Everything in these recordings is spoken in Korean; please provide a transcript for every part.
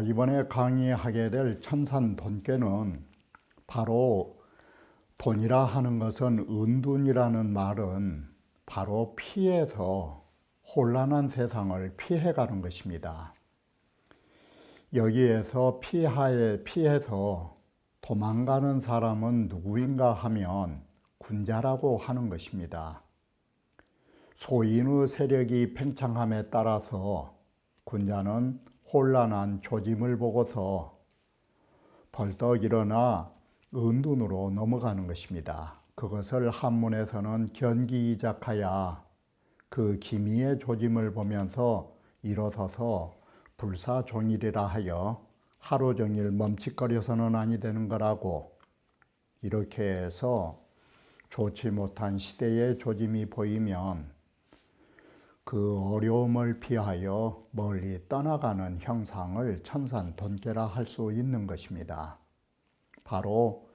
이번에 강의하게 될 천산 돈깨는 바로 돈이라 하는 것은 은둔이라는 말은 바로 피해서 혼란한 세상을 피해가는 것입니다. 여기에서 피해서 도망가는 사람은 누구인가 하면 군자라고 하는 것입니다. 소인의 세력이 팽창함에 따라서 군자는 혼란한 조짐을 보고서 벌떡 일어나 은둔으로 넘어가는 것입니다. 그것을 한문에서는 견기이작하야, 그 기미의 조짐을 보면서 일어서서 불사종일이라 하여 하루 종일 멈칫거려서는 아니 되는 거라고, 이렇게 해서 좋지 못한 시대의 조짐이 보이면 그 어려움을 피하여 멀리 떠나가는 형상을 천산돈깨라 할 수 있는 것입니다. 바로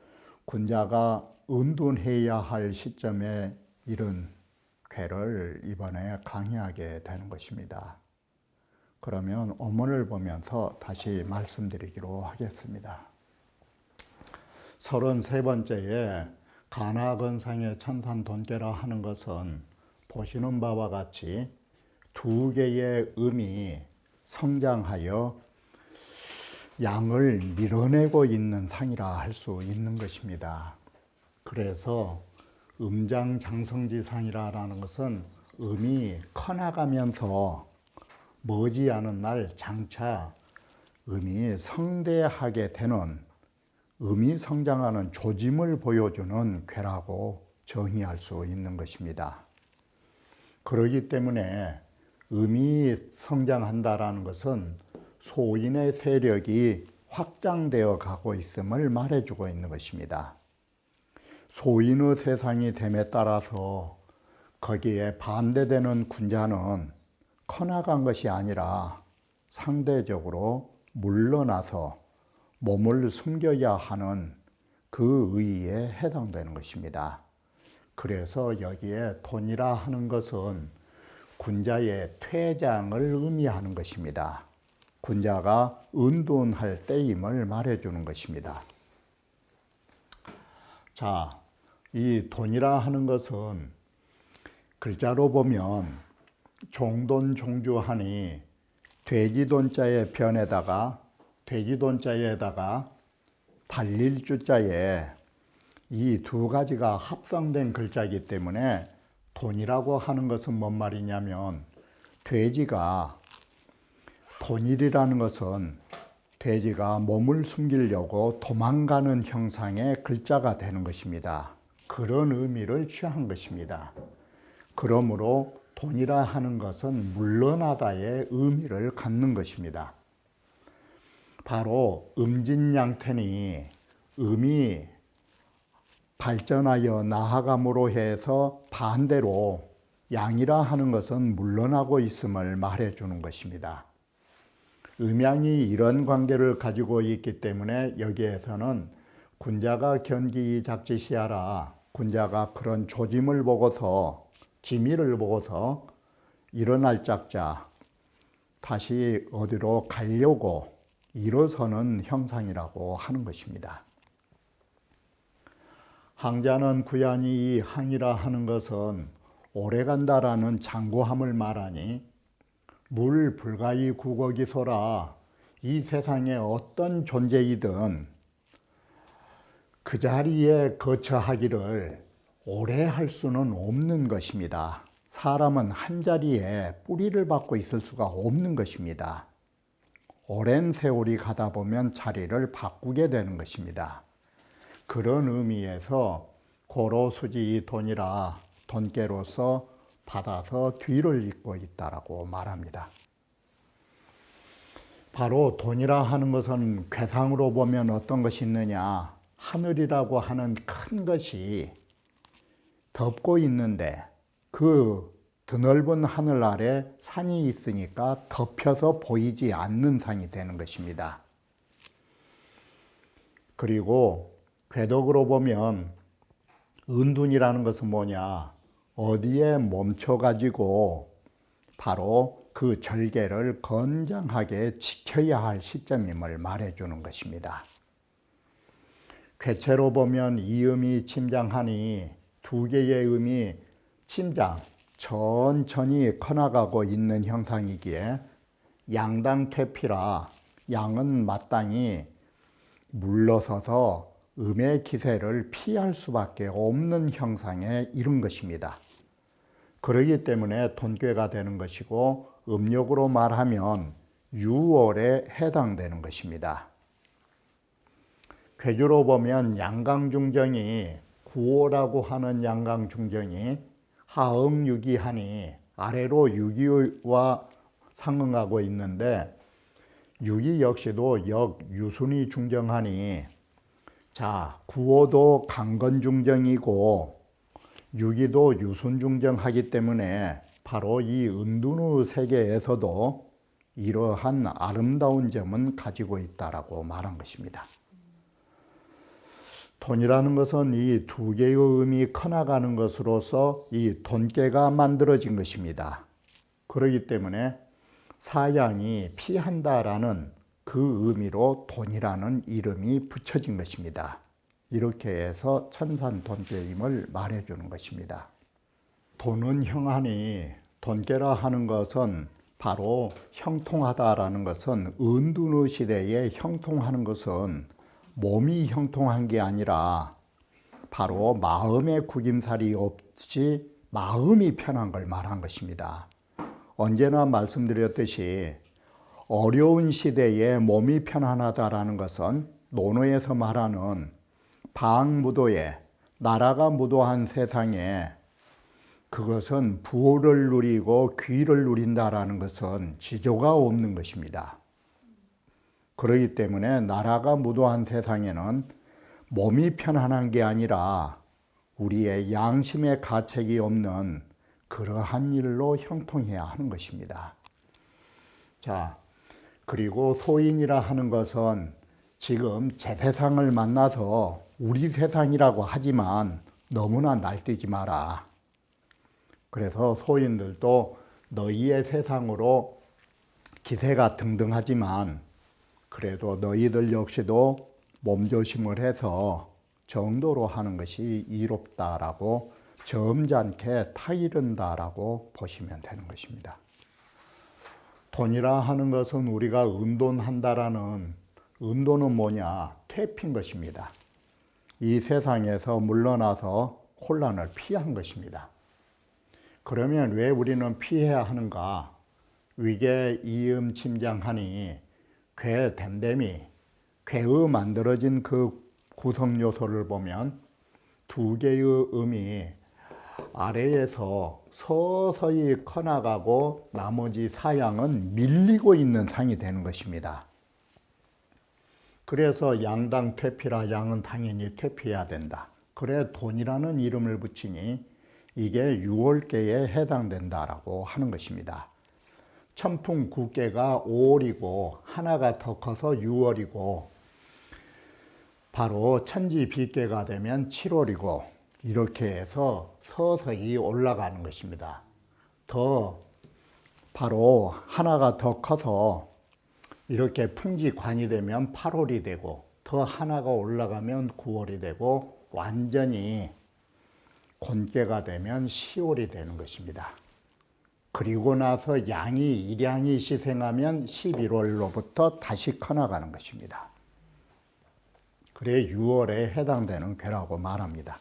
군자가 은둔해야 할 시점에 이른 괴를 이번에 강의하게 되는 것입니다. 그러면 어문을 보면서 다시 말씀드리기로 하겠습니다. 33번째에 가나건상의 천산돈깨라 하는 것은 보시는 바와 같이 두 개의 음이 성장하여 양을 밀어내고 있는 상이라 할 수 있는 것입니다. 그래서 음장장성지상이라는 것은 음이 커나가면서 머지않은 날 장차 음이 성대하게 되는, 음이 성장하는 조짐을 보여주는 괴라고 정의할 수 있는 것입니다. 그렇기 때문에 음이 성장한다라는 것은 소인의 세력이 확장되어 가고 있음을 말해주고 있는 것입니다. 소인의 세상이 됨에 따라서 거기에 반대되는 군자는 커나간 것이 아니라 상대적으로 물러나서 몸을 숨겨야 하는 그 의의에 해당되는 것입니다. 그래서 여기에 돈이라 하는 것은 군자의 퇴장을 의미하는 것입니다. 군자가 은둔할 때임을 말해주는 것입니다. 자, 이 돈이라 하는 것은 글자로 보면 종돈종주하니 돼지돈자의 변에다가 돼지돈자에다가 달릴 주자에 이 두 가지가 합성된 글자이기 때문에 돈이라고 하는 것은 뭔 말이냐면, 돼지가, 돈일이라는 것은 돼지가 몸을 숨기려고 도망가는 형상의 글자가 되는 것입니다. 그런 의미를 취한 것입니다. 그러므로 돈이라 하는 것은 물러나다의 의미를 갖는 것입니다. 바로 음진양태니 음이 발전하여 나아감으로 해서 반대로 양이라 하는 것은 물러나고 있음을 말해주는 것입니다. 음양이 이런 관계를 가지고 있기 때문에 여기에서는 군자가 견기작지시하라, 군자가 그런 조짐을 보고서, 기미를 보고서 일어날 짝자 다시 어디로 가려고 일어서는 형상이라고 하는 것입니다. 항자는 구얀이 이 항이라 하는 것은 오래간다라는 장구함을 말하니, 물 불가이 국어기소라, 이 세상에 어떤 존재이든 그 자리에 거처하기를 오래 할 수는 없는 것입니다. 사람은 한 자리에 뿌리를 박고 있을 수가 없는 것입니다. 오랜 세월이 가다 보면 자리를 바꾸게 되는 것입니다. 그런 의미에서 고로수지 돈이라, 돈깨로서 받아서 뒤를 잇고 있다라고 말합니다. 바로 돈이라 하는 것은 괴상으로 보면 어떤 것이 있느냐, 하늘이라고 하는 큰 것이 덮고 있는데 그 드넓은 하늘 아래 산이 있으니까 덮여서 보이지 않는 산이 되는 것입니다. 그리고 궤덕으로 보면 은둔이라는 것은 뭐냐? 어디에 멈춰가지고 바로 그 절개를 건장하게 지켜야 할 시점임을 말해주는 것입니다. 궤체로 보면 이음이 침장하니 두 개의 음이 침장, 천천히 커나가고 있는 형상이기에 양당 퇴피라 양은 마땅히 물러서서 음의 기세를 피할 수밖에 없는 형상에 이른 것입니다. 그러기 때문에 돈꾀가 되는 것이고 음력으로 말하면 6월에 해당되는 것입니다. 궤주로 보면 양강중정이 구호라고 하는 양강중정이 하응유기하니 아래로 유기와 상응하고 있는데 유기 역시도 역유순이 중정하니 자 구호도 강건중정이고 유기도 유순중정하기 때문에 바로 이 은둔의 세계에서도 이러한 아름다운 점은 가지고 있다라고 말한 것입니다. 돈이라는 것은 이 두 개의 음이 커나가는 것으로서 이 돈깨가 만들어진 것입니다. 그렇기 때문에 사양이 피한다라는 그 의미로 돈이라는 이름이 붙여진 것입니다. 이렇게 해서 천산돈깨임을 말해주는 것입니다. 돈은 형하니 돈깨라 하는 것은 바로 형통하다라는 것은 은둔의 시대에 형통하는 것은 몸이 형통한 게 아니라 바로 마음의 구김살이 없이 마음이 편한 걸 말한 것입니다. 언제나 말씀드렸듯이 어려운 시대에 몸이 편안하다라는 것은 논어에서 말하는 방무도에 나라가 무도한 세상에 그것은 부를 누리고 귀를 누린다라는 것은 지조가 없는 것입니다. 그렇기 때문에 나라가 무도한 세상에는 몸이 편안한 게 아니라 우리의 양심의 가책이 없는 그러한 일로 형통해야 하는 것입니다. 자, 그리고 소인이라 하는 것은 지금 제 세상을 만나서 우리 세상이라고 하지만 너무나 날뛰지 마라. 그래서 소인들도 너희의 세상으로 기세가 등등하지만 그래도 너희들 역시도 몸조심을 해서 정도로 하는 것이 이롭다라고 점잖게 타이른다라고 보시면 되는 것입니다. 돈이라 하는 것은 우리가 은돈한다라는 은돈은 뭐냐? 퇴피인 것입니다. 이 세상에서 물러나서 혼란을 피한 것입니다. 그러면 왜 우리는 피해야 하는가? 위계 이음 침장하니 괴 댐댐이 괴의 만들어진 그 구성 요소를 보면 두 개의 음이 아래에서 서서히 커나가고 나머지 사양은 밀리고 있는 상이 되는 것입니다. 그래서 양당 퇴피라 양은 당연히 퇴피해야 된다. 그래 돈이라는 이름을 붙이니 이게 6월계에 해당된다라고 하는 것입니다. 천풍 9개가 5월이고 하나가 더 커서 6월이고 바로 천지 빗개가 되면 7월이고 이렇게 해서 서서히 올라가는 것입니다. 더 바로 하나가 더 커서 이렇게 풍지관이 되면 8월이 되고 더 하나가 올라가면 9월이 되고 완전히 곤깨가 되면 10월이 되는 것입니다. 그리고 나서 양이 일양이 시생하면 11월로부터 다시 커나가는 것입니다. 그래 6월에 해당되는 괴라고 말합니다.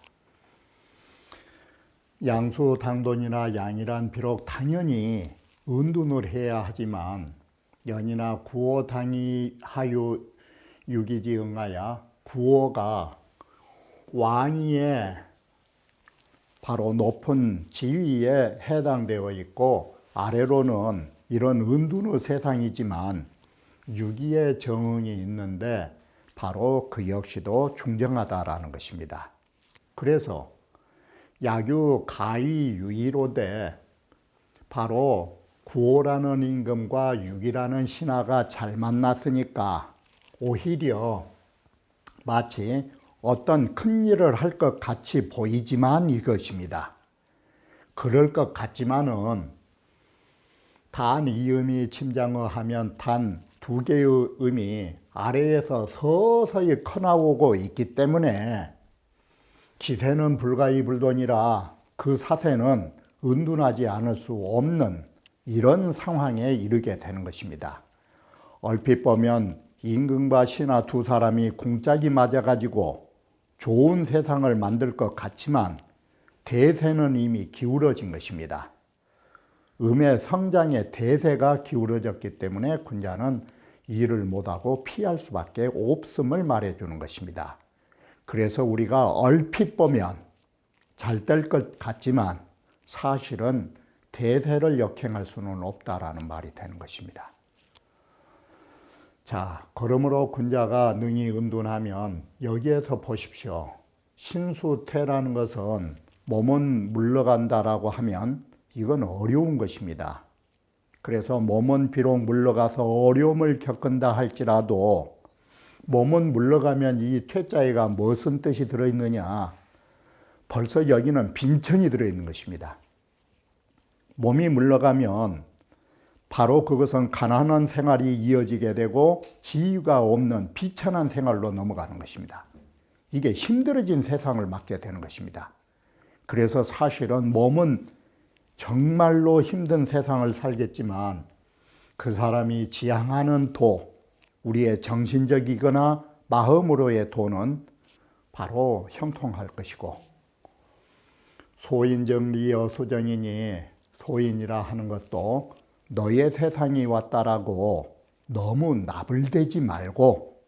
양수당돈이나 양이란 비록 당연히 은둔을 해야 하지만 연이나 구호당이 하유 유기지 응하야 구호가 왕위에 바로 높은 지위에 해당되어 있고 아래로는 이런 은둔의 세상이지만 유기의 정응이 있는데 바로 그 역시도 중정하다라는 것입니다. 그래서 약유 가위 유의로되 바로 구호라는 임금과 육이라는 신하가 잘 만났으니까 오히려 마치 어떤 큰 일을 할 것 같이 보이지만 이것입니다. 그럴 것 같지만은 단 이음이 침장어 하면 단 두 개의 음이 아래에서 서서히 커나오고 있기 때문에 기세는 불가이불돈이라 그 사세는 은둔하지 않을 수 없는 이런 상황에 이르게 되는 것입니다. 얼핏 보면 임금과 신하 두 사람이 궁짝이 맞아가지고 좋은 세상을 만들 것 같지만 대세는 이미 기울어진 것입니다. 음의 성장의 대세가 기울어졌기 때문에 군자는 일을 못하고 피할 수밖에 없음을 말해주는 것입니다. 그래서 우리가 얼핏 보면 잘 될 것 같지만 사실은 대세를 역행할 수는 없다라는 말이 되는 것입니다. 자, 그러므로 군자가 능히 은둔하면 여기에서 보십시오. 신수태라는 것은 몸은 물러간다라고 하면 이건 어려운 것입니다. 그래서 몸은 비록 물러가서 어려움을 겪은다 할지라도 몸은 물러가면 이 퇴자에가 무슨 뜻이 들어있느냐? 벌써 여기는 빈천이 들어있는 것입니다. 몸이 물러가면 바로 그것은 가난한 생활이 이어지게 되고 지위가 없는 비천한 생활로 넘어가는 것입니다. 이게 힘들어진 세상을 맞게 되는 것입니다. 그래서 사실은 몸은 정말로 힘든 세상을 살겠지만 그 사람이 지향하는 도, 우리의 정신적이거나 마음으로의 도는 바로 형통할 것이고 소인정리여 수정이니 소인이라 하는 것도 너의 세상이 왔다라고 너무 나불대지 말고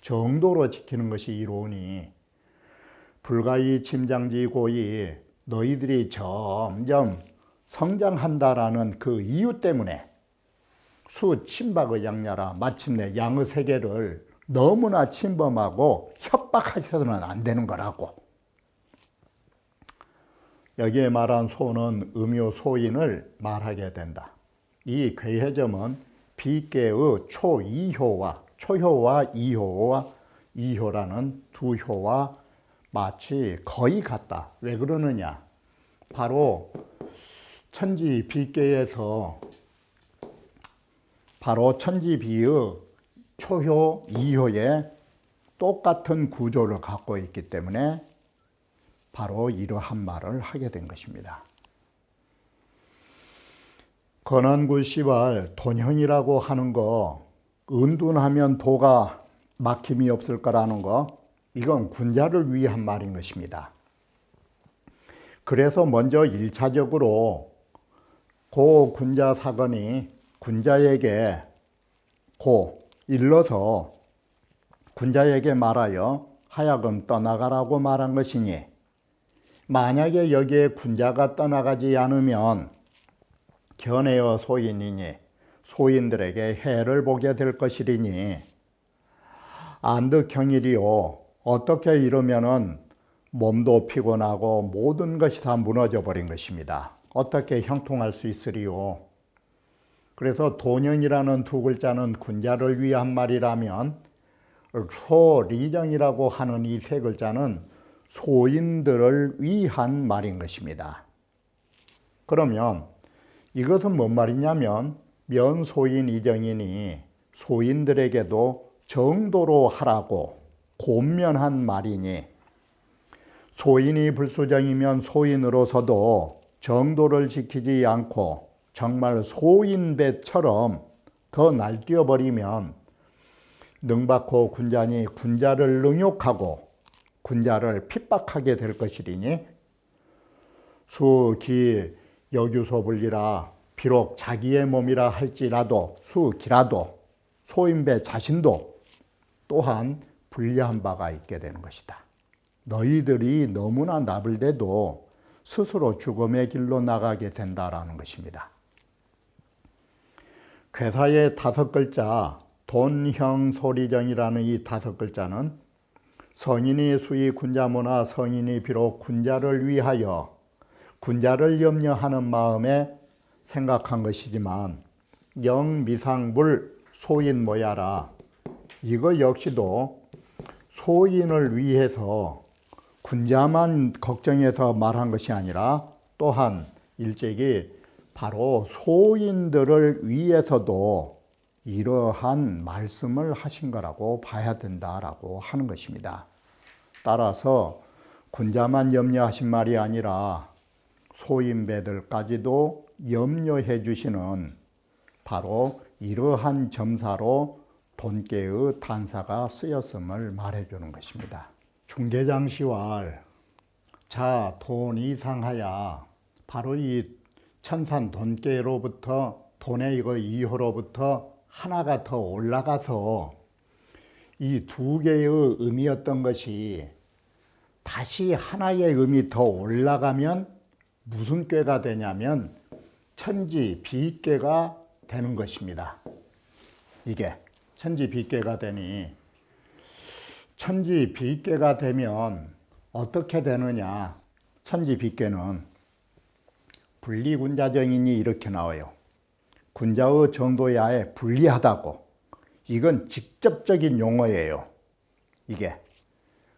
정도로 지키는 것이 이로우니 불가이 침장지 고이 너희들이 점점 성장한다라는 그 이유 때문에 수 침박의 양야라 마침내 양의 세계를 너무나 침범하고 협박하셔서는 안 되는 거라고. 여기에 말한 소는 음요 소인을 말하게 된다. 이 괴해점은 비계의 초이효와 초효와 이효라는 두 효와 마치 거의 같다. 왜 그러느냐? 바로 천지 비계에서 바로 천지비의 초효, 이효의 똑같은 구조를 갖고 있기 때문에 바로 이러한 말을 하게 된 것입니다. 건안구 시발 돈형이라고 하는 거, 은둔하면 도가 막힘이 없을 거라는 거, 이건 군자를 위한 말인 것입니다. 그래서 먼저 1차적으로 고 군자 사건이 군자에게 일러서 군자에게 말하여 하여금 떠나가라고 말한 것이니 만약에 여기에 군자가 떠나가지 않으면 견해여 소인이니 소인들에게 해를 보게 될 것이리니 안득형일이요 어떻게 이러면은 몸도 피곤하고 모든 것이 다 무너져 버린 것입니다. 어떻게 형통할 수 있으리요? 그래서 돈형이라는 두 글자는 군자를 위한 말이라면 소리정이라고 하는 이 세 글자는 소인들을 위한 말인 것입니다. 그러면 이것은 뭔 말이냐면 면소인 이정이니 소인들에게도 정도로 하라고 곤면한 말이니 소인이 불수정이면 소인으로서도 정도를 지키지 않고 정말 소인배처럼 더 날뛰어버리면 능박호 군자니 군자를 능욕하고 군자를 핍박하게 될 것이리니 수기 여규소불리라 비록 자기의 몸이라 할지라도 수기라도 소인배 자신도 또한 불리한 바가 있게 되는 것이다. 너희들이 너무나 나불대도 스스로 죽음의 길로 나가게 된다라는 것입니다. 괴사의 5글자 돈형소리정이라는 이 5글자는 성인이 수의 군자모나 성인이 비록 군자를 위하여 군자를 염려하는 마음에 생각한 것이지만 영미상불 소인 모야라. 이거 역시도 소인을 위해서 군자만 걱정해서 말한 것이 아니라 또한 일찍이 바로 소인들을 위해서도 이러한 말씀을 하신 거라고 봐야 된다라고 하는 것입니다. 따라서 군자만 염려하신 말이 아니라 소인배들까지도 염려해 주시는 바로 이러한 점사로 돈깨의 단사가 쓰였음을 말해주는 것입니다. 중개장시왈 자 돈이 상하야 바로 이 천산 돈깨로부터 돈의 이거 이호로부터 하나가 더 올라가서 이 두 개의 의미였던 것이 다시 하나의 의미 더 올라가면 무슨 꾀가 되냐면 천지 비꾀가 되는 것입니다. 이게 천지 비꾀가 되니 천지 비꾀가 되면 어떻게 되느냐. 천지 비꾀는 분리군자정인이 이렇게 나와요. 군자의 정도야에 불리하다고. 이건 직접적인 용어예요. 이게.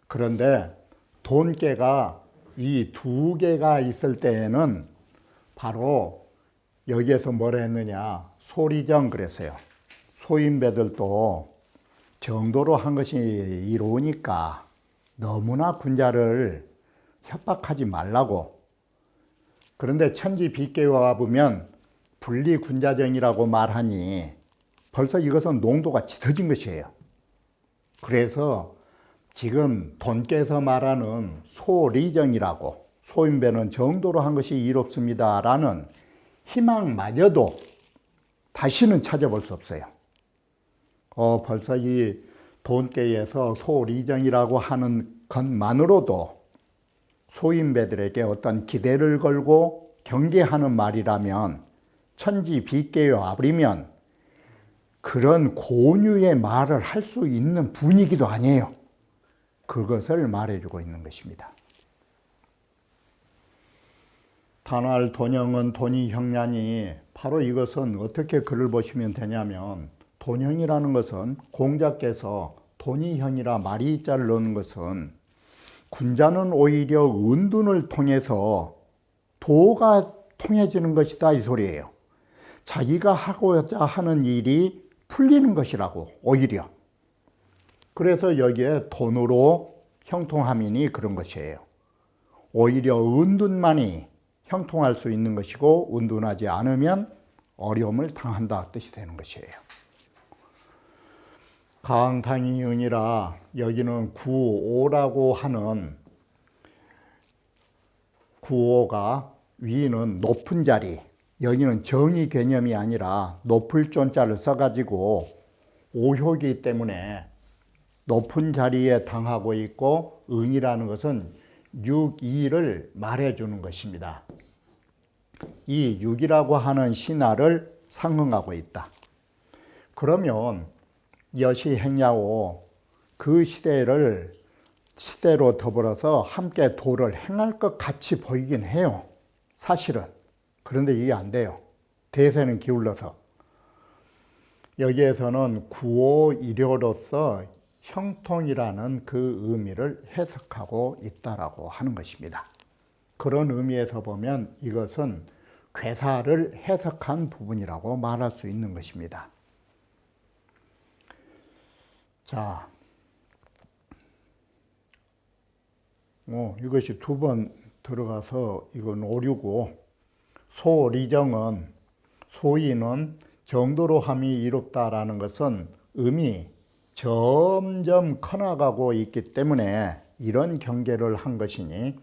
그런데 돈깨가 이 두 개가 있을 때에는 바로 여기에서 뭐라 했느냐. 소리정 그랬어요. 소인배들도 정도로 한 것이 이로우니까 너무나 군자를 협박하지 말라고. 그런데 천지 비깨와 보면 분리군자정이라고 말하니 벌써 이것은 농도가 짙어진 것이에요. 그래서 지금 돈께서 말하는 소리정이라고 소인배는 정도로 한 것이 이롭습니다라는 희망마저도 다시는 찾아볼 수 없어요. 벌써 이 돈깨에서 소리정이라고 하는 것만으로도 소인배들에게 어떤 기대를 걸고 경계하는 말이라면 천지 비깨에 와버리면 그런 고유의 말을 할 수 있는 분위기도 아니에요. 그것을 말해주고 있는 것입니다. 단할 돈형은 돈이 형냐니 바로 이것은 어떻게 글을 보시면 되냐면 돈형이라는 것은 공자께서 돈이 형이라 마리자를 넣는 것은 군자는 오히려 은둔을 통해서 도가 통해지는 것이다 이 소리예요. 자기가 하고자 하는 일이 풀리는 것이라고 오히려. 그래서 여기에 돈으로 형통함이니 그런 것이에요. 오히려 은둔만이 형통할 수 있는 것이고 은둔하지 않으면 어려움을 당한다 뜻이 되는 것이에요. 가항탕이 은이라 여기는 구오라고 하는 구오가 위는 높은 자리, 여기는 정의 개념이 아니라 높을 존자를 써가지고 오효기 때문에 높은 자리에 당하고 있고 은이라는 것은 육이를 말해주는 것입니다. 이 육이라고 하는 신화를 상응하고 있다. 그러면 여시 행야오 그 시대로 더불어서 함께 도를 행할 것 같이 보이긴 해요. 사실은. 그런데 이게 안 돼요. 대세는 기울어서. 여기에서는 구오일효로서 형통이라는 그 의미를 해석하고 있다라고 하는 것입니다. 그런 의미에서 보면 이것은 괴사를 해석한 부분이라고 말할 수 있는 것입니다. 자, 이것이 두 번 들어가서 이건 오류고 소리정은 소인은 정도로 함이 이롭다라는 것은 음이 점점 커나가고 있기 때문에 이런 경계를 한 것이니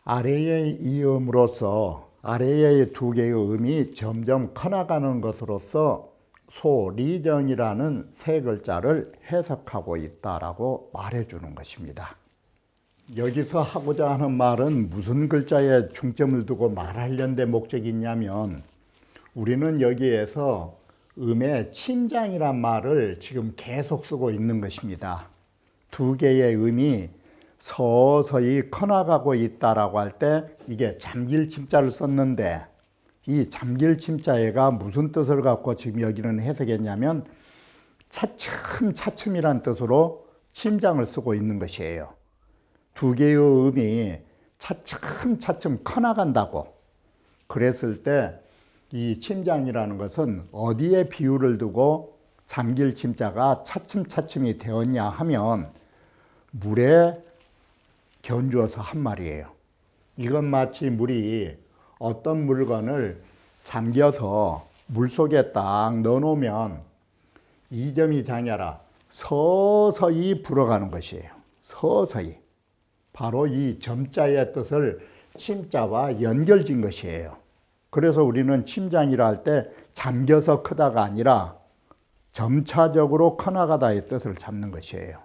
아래의 이음으로써 아래의 두 개의 음이 점점 커나가는 것으로서 소리정이라는 세 글자를 해석하고 있다라고 말해주는 것입니다. 여기서 하고자 하는 말은 무슨 글자에 중점을 두고 말하려는 목적이 있냐면 우리는 여기에서 음의 침장이란 말을 지금 계속 쓰고 있는 것입니다. 두 개의 음이 서서히 커나가고 있다라고 할 때 이게 잠길 침자를 썼는데 이 잠길 침자애가 무슨 뜻을 갖고 지금 여기는 해석했냐면 차츰이란 뜻으로 침장을 쓰고 있는 것이에요. 두 개의 음이 차츰 커나간다고 그랬을 때 이 침장이라는 것은 어디에 비유를 두고 잠길 침자가 차츰이 되었냐 하면 물에 견주어서 한 말이에요. 이건 마치 물이 어떤 물건을 잠겨서 물속에 딱 넣어놓으면 이점이 장야라 서서히 불어가는 것이에요. 서서히. 바로 이 점자의 뜻을 침자와 연결진 것이에요. 그래서 우리는 침장이라 할 때 잠겨서 크다가 아니라 점차적으로 커나가다의 뜻을 잡는 것이에요.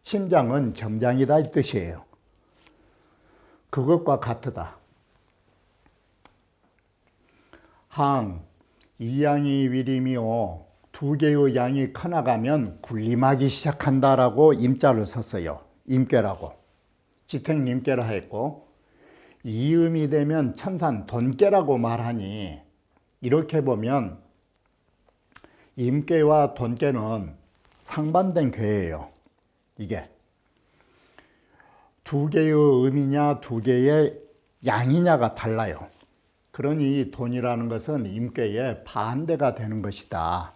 침장은 점장이다 이 뜻이에요. 그것과 같으다. 이 양이 위림이요. 두 개의 양이 커나가면 군림하기 시작한다라고 임자를 썼어요. 임께라고. 지택님께라 했고 이음이 되면 천산 돈께라고 말하니 이렇게 보면 임께와 돈께는 상반된 궤예요. 이게 두 개의 음이냐 두 개의 양이냐가 달라요. 그러니 돈이라는 것은 임께의 반대가 되는 것이다.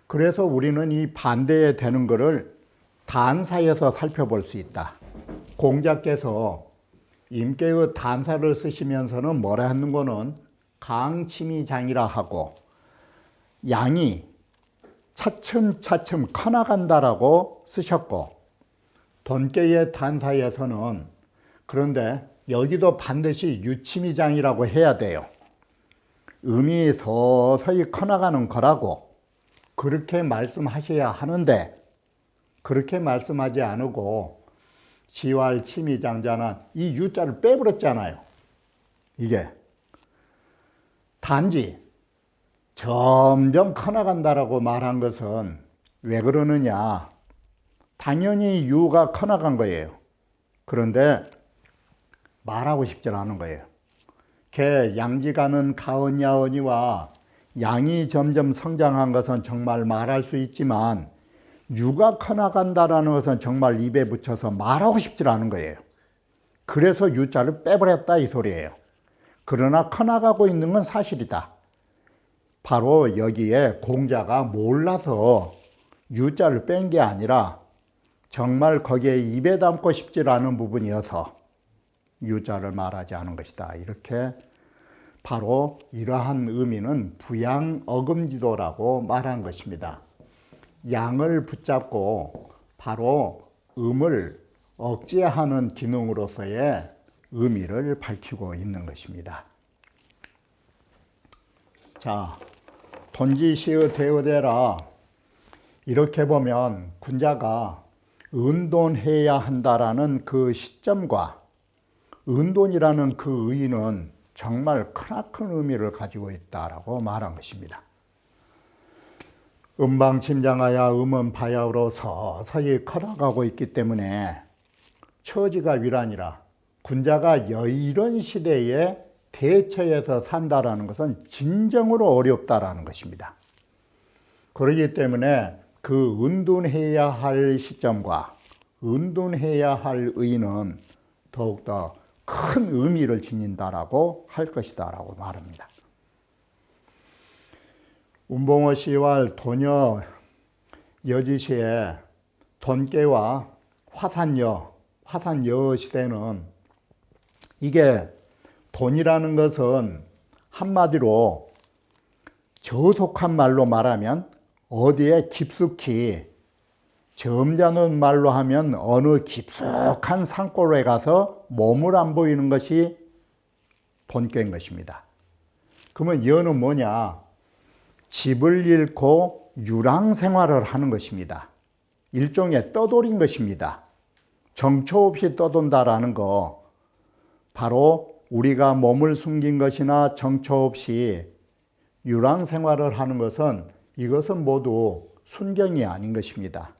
그래서 우리는 이 반대에 되는 것을 단사에서 살펴볼 수 있다. 공자께서 임께의 단사를 쓰시면서는 뭐라 하는 거는 강침이장이라 하고 양이 차츰 커나간다라고 쓰셨고 돈께의 단사에서는 그런데 여기도 반드시 유침이장이라고 해야 돼요. 음이 서서히 커나가는 거라고 그렇게 말씀하셔야 하는데 그렇게 말씀하지 않고 지왈 침이장자는 이 유자를 빼버렸잖아요. 이게 단지 점점 커나간다라고 말한 것은 왜 그러느냐? 당연히 유가 커나간 거예요. 그런데 말하고 싶지 않은 거예요. 개 양지가는 가은야언이와 양이 점점 성장한 것은 정말 말할 수 있지만 유가 커나간다라는 것은 정말 입에 붙여서 말하고 싶지 않은 거예요. 그래서 유자를 빼버렸다 이 소리예요. 그러나 커나가고 있는 건 사실이다. 바로 여기에 공자가 몰라서 유자를 뺀 게 아니라 정말 거기에 입에 담고 싶지 않은 부분이어서 유자를 말하지 않은 것이다. 이렇게 바로 이러한 의미는 부양어금지도라고 말한 것입니다. 양을 붙잡고 바로 음을 억제하는 기능으로서의 의미를 밝히고 있는 것입니다. 자, 돈지시의 대어대라 이렇게 보면 군자가 은돈해야 한다라는 그 시점과 은돈이라는 그 의의는 정말 크나큰 의미를 가지고 있다라고 말한 것입니다. 음방침장하야 음은 바야흐로 서서히 커나가고 있기 때문에 처지가 위란이라 군자가 이런 시대에 대처해서 산다라는 것은 진정으로 어렵다라는 것입니다. 그렇기 때문에 그 은둔해야 할 시점과 은둔해야 할 의의는 더욱더 큰 의미를 지닌다라고 할 것이다라고 말합니다. 운봉어 시와 도녀 여지시에 돈깨와 화산여 시대는 이게 돈이라는 것은 한마디로 저속한 말로 말하면 어디에 깊숙이 점잖은 말로 하면 어느 깊숙한 산골에 가서 몸을 안 보이는 것이 돈깨인 것입니다. 그러면 여는 뭐냐? 집을 잃고 유랑 생활을 하는 것입니다. 일종의 떠돌인 것입니다. 정처 없이 떠돈다라는 거 바로 우리가 몸을 숨긴 것이나 정처 없이 유랑 생활을 하는 것은 이것은 모두 순경이 아닌 것입니다.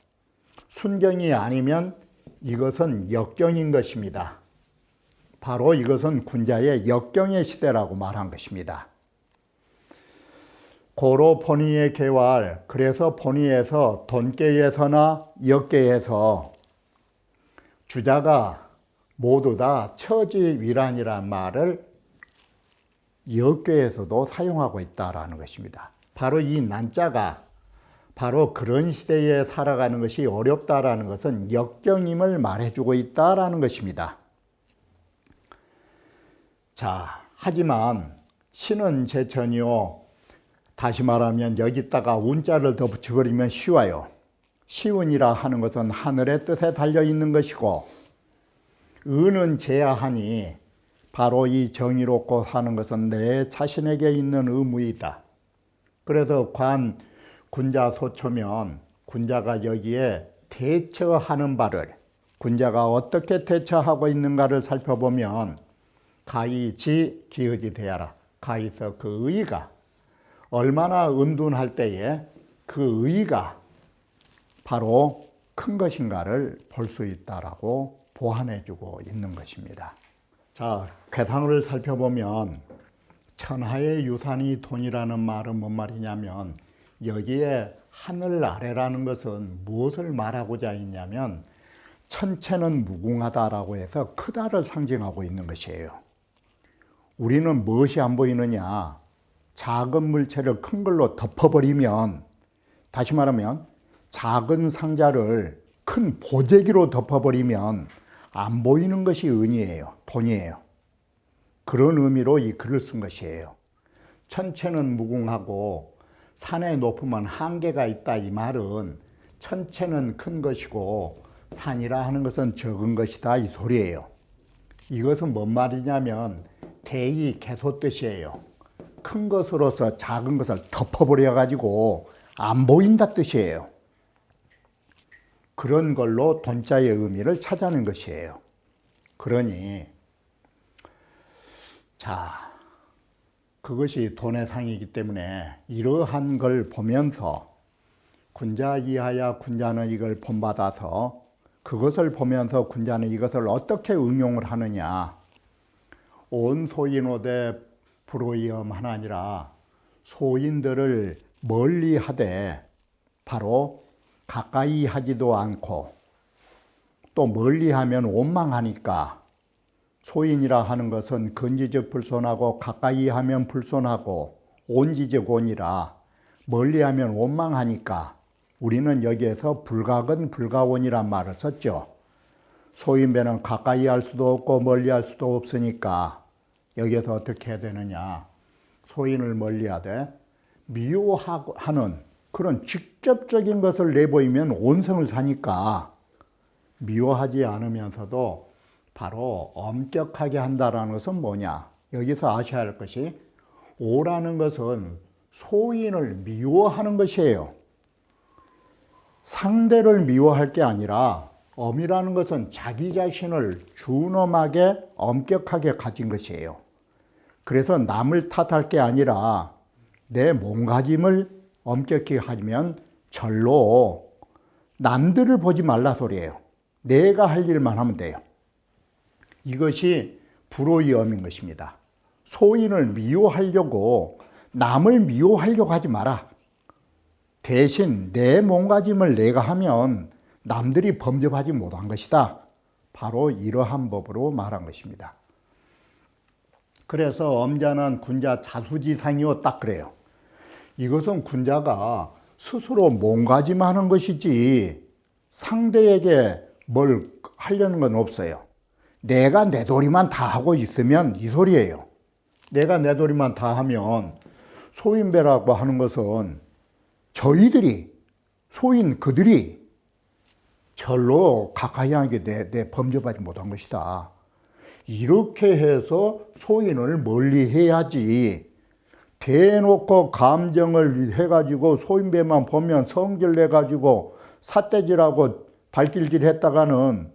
순경이 아니면 이것은 역경인 것입니다. 바로 이것은 군자의 역경의 시대라고 말한 것입니다. 고로 본의의 개활, 그래서 본의에서 돈계에서나 역계에서 주자가 모두 다 처지위란이란 말을 역계에서도 사용하고 있다라는 것입니다. 바로 이 난자가 바로 그런 시대에 살아가는 것이 어렵다라는 것은 역경임을 말해주고 있다라는 것입니다. 자, 하지만 신은 제천이요. 다시 말하면 여기다가 운자를 더 붙여버리면 쉬워요. 시운이라 하는 것은 하늘의 뜻에 달려있는 것이고 은은 제야하니 바로 이 정의롭고 사는 것은 내 자신에게 있는 의무이다. 그래서 군자 소초면 군자가 여기에 대처하는 바를 군자가 어떻게 대처하고 있는가를 살펴보면 가이지 기의지 되야라. 가이서 그 의가 얼마나 은둔할 때에 그 의가 바로 큰 것인가를 볼 수 있다라고 보완해주고 있는 것입니다. 자, 괴상을 살펴보면 천하의 유산이 돈이라는 말은 뭔 말이냐면 여기에 하늘 아래라는 것은 무엇을 말하고자 했냐면 천체는 무궁하다라고 해서 크다를 상징하고 있는 것이에요. 우리는 무엇이 안 보이느냐? 작은 물체를 큰 걸로 덮어버리면, 다시 말하면 작은 상자를 큰 보재기로 덮어버리면 안 보이는 것이 은이에요. 돈이에요. 그런 의미로 이 글을 쓴 것이에요. 천체는 무궁하고 산의 높음은 한계가 있다. 이 말은 천체는 큰 것이고 산이라 하는 것은 적은 것이다. 이 소리예요. 이것은 뭔 말이냐면 대의 개소 뜻이에요. 큰 것으로서 작은 것을 덮어버려 가지고 안 보인다 뜻이에요. 그런 걸로 돈자의 의미를 찾아낸 것이에요. 그러니 자, 그것이 돈의 상이기 때문에 이러한 걸 보면서 군자 이하야 군자는 이걸 본받아서 그것을 보면서 군자는 이것을 어떻게 응용을 하느냐. 온 소인오대 불오이엄 하나니라. 소인들을 멀리 하되 바로 가까이 하지도 않고 또 멀리 하면 원망하니까 소인이라 하는 것은 근지적 불손하고 가까이 하면 불손하고 온지적 온이라 멀리 하면 원망하니까 우리는 여기에서 불각은 불가원이란 말을 썼죠. 소인배는 가까이 할 수도 없고 멀리 할 수도 없으니까 여기에서 어떻게 해야 되느냐. 소인을 멀리하되 미워하는 그런 직접적인 것을 내보이면 온성을 사니까 미워하지 않으면서도 바로 엄격하게 한다는 것은 뭐냐. 여기서 아셔야 할 것이 오라는 것은 소인을 미워하는 것이에요. 상대를 미워할 게 아니라 엄이라는 것은 자기 자신을 준엄하게 엄격하게 가진 것이에요. 그래서 남을 탓할 게 아니라 내 몸가짐을 엄격히 하면 절로 남들을 보지 말라 소리예요. 내가 할 일만 하면 돼요. 이것이 불호의 엄인 것입니다. 소인을 미워하려고 남을 미워하려고 하지 마라. 대신 내 몸가짐을 내가 하면 남들이 범접하지 못한 것이다. 바로 이러한 법으로 말한 것입니다. 그래서 엄자는 군자 자수지상이요 딱 그래요. 이것은 군자가 스스로 몸가짐하는 것이지 상대에게 뭘 하려는 건 없어요. 내가 내 도리만 다 하고 있으면 이 소리예요. 내가 내 도리만 다 하면 소인배라고 하는 것은 저희들이 소인 그들이 절로 가까이 하게 내 범접하지 못한 것이다. 이렇게 해서 소인을 멀리 해야지 대놓고 감정을 해가지고 소인배만 보면 성질 내가지고 삿대질하고 발길질 했다가는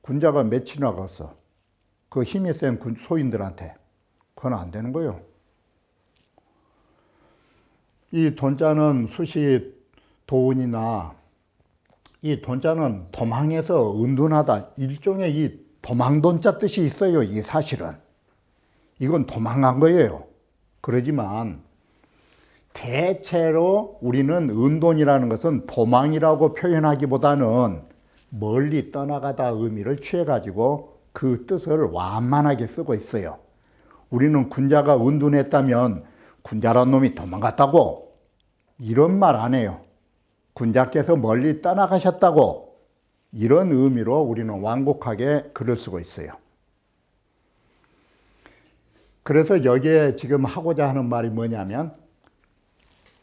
군자가 몇이나 갔어. 그 힘이 센 소인들한테. 그건 안 되는 거예요. 이 돈자는 수시 도운이나 이 돈자는 도망해서 은둔하다, 일종의 이 도망돈자 뜻이 있어요. 이 사실은 이건 도망간 거예요. 그러지만 대체로 우리는 은돈이라는 것은 도망이라고 표현하기보다는 멀리 떠나가다 의미를 취해가지고 그 뜻을 완만하게 쓰고 있어요. 우리는 군자가 은둔했다면 군자란 놈이 도망갔다고 이런 말 안 해요. 군자께서 멀리 떠나가셨다고 이런 의미로 우리는 완곡하게 글을 쓰고 있어요. 그래서 여기에 지금 하고자 하는 말이 뭐냐면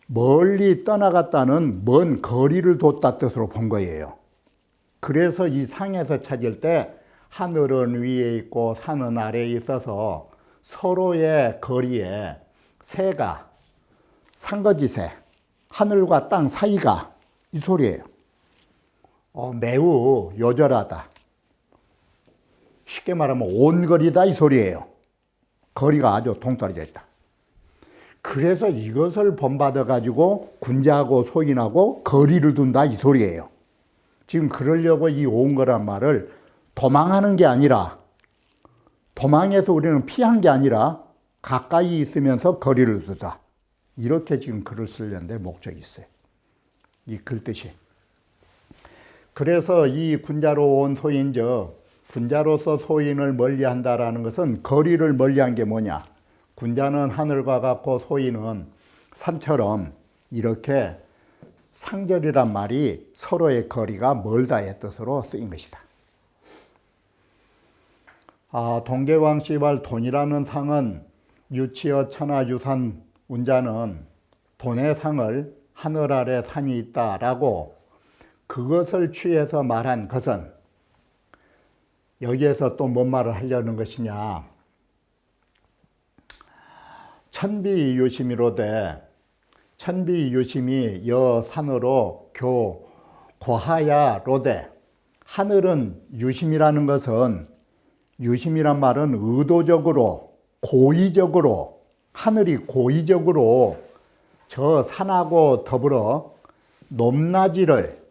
멀리 떠나갔다는 먼 거리를 뒀다 뜻으로 본 거예요. 그래서 이 상에서 찾을 때 하늘은 위에 있고 산은 아래에 있어서 서로의 거리에 새가 상거지새, 하늘과 땅 사이가 이 소리예요. 매우 요절하다. 쉽게 말하면 온거리다 이 소리예요. 거리가 아주 동떨어져 있다. 그래서 이것을 본받아 가지고 군자하고 소인하고 거리를 둔다 이 소리예요. 지금 그러려고 이 온거란 말을 도망하는 게 아니라, 도망해서 우리는 피한 게 아니라 가까이 있으면서 거리를 두다. 이렇게 지금 글을 쓰려는데 목적이 있어요. 이 글뜻이. 그래서 이 군자로 온 소인저, 군자로서 소인을 멀리한다라는 것은 거리를 멀리한 게 뭐냐? 군자는 하늘과 같고 소인은 산처럼 이렇게 상절이란 말이 서로의 거리가 멀다의 뜻으로 쓰인 것이다. 동계왕 씨발 돈이라는 상은 유치어 천하유산 운자는 돈의 상을 하늘 아래 산이 있다라고 그것을 취해서 말한 것은 여기에서 또 뭔 말을 하려는 것이냐. 천비유심이로되 천비유심이 여산으로 고하야로되 하늘은 유심이라는 것은 유심이란 말은 의도적으로 고의적으로 하늘이 고의적으로 저 산하고 더불어 높낮이를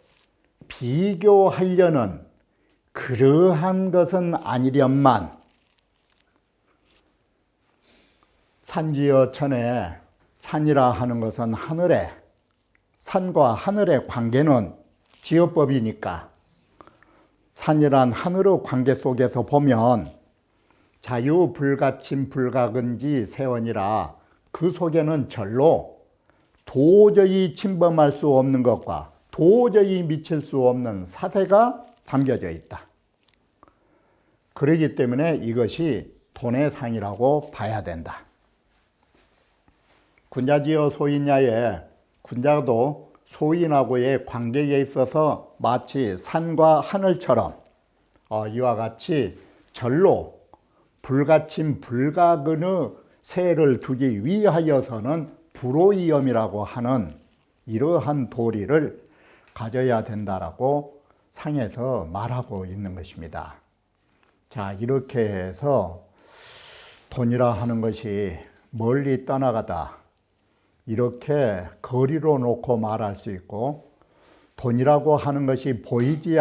비교하려는 그러한 것은 아니련만 산지어 천에 산이라 하는 것은 하늘에 산과 하늘의 관계는 지어법이니까 산이란 하늘의 관계 속에서 보면 자유불가침 불가근지 세원이라 그 속에는 절로 도저히 침범할 수 없는 것과 도저히 미칠 수 없는 사세가 담겨져 있다. 그렇기 때문에 이것이 돈의 상이라고 봐야 된다. 군자지어 소인야에 군자도 소인하고의 관계에 있어서 마치 산과 하늘처럼 이와 같이 절로 불가침 불가근의 세를 두기 위하여서는 불오이엄이라고 하는 이러한 도리를 가져야 된다라고 상에서 말하고 있는 것입니다. 자, 이렇게 해서 돈이라 하는 것이 멀리 떠나가다 이렇게 거리로 놓고 말할 수 있고, 돈이라고 하는 것이 보이지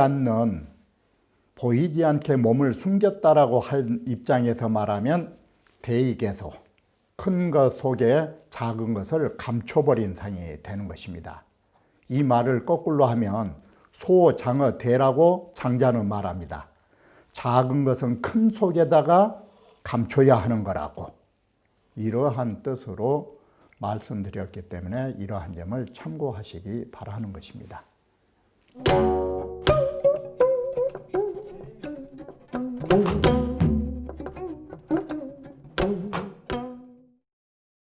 않게 몸을 숨겼다라고 할 입장에서 말하면 대익에서 큰 것 속에 작은 것을 감춰버린 상이 되는 것입니다. 이 말을 거꾸로 하면 소장어 대라고 장자는 말합니다. 작은 것은 큰 속에다가 감춰야 하는 거라고 이러한 뜻으로 말씀드렸기 때문에 이러한 점을 참고하시기 바라는 것입니다.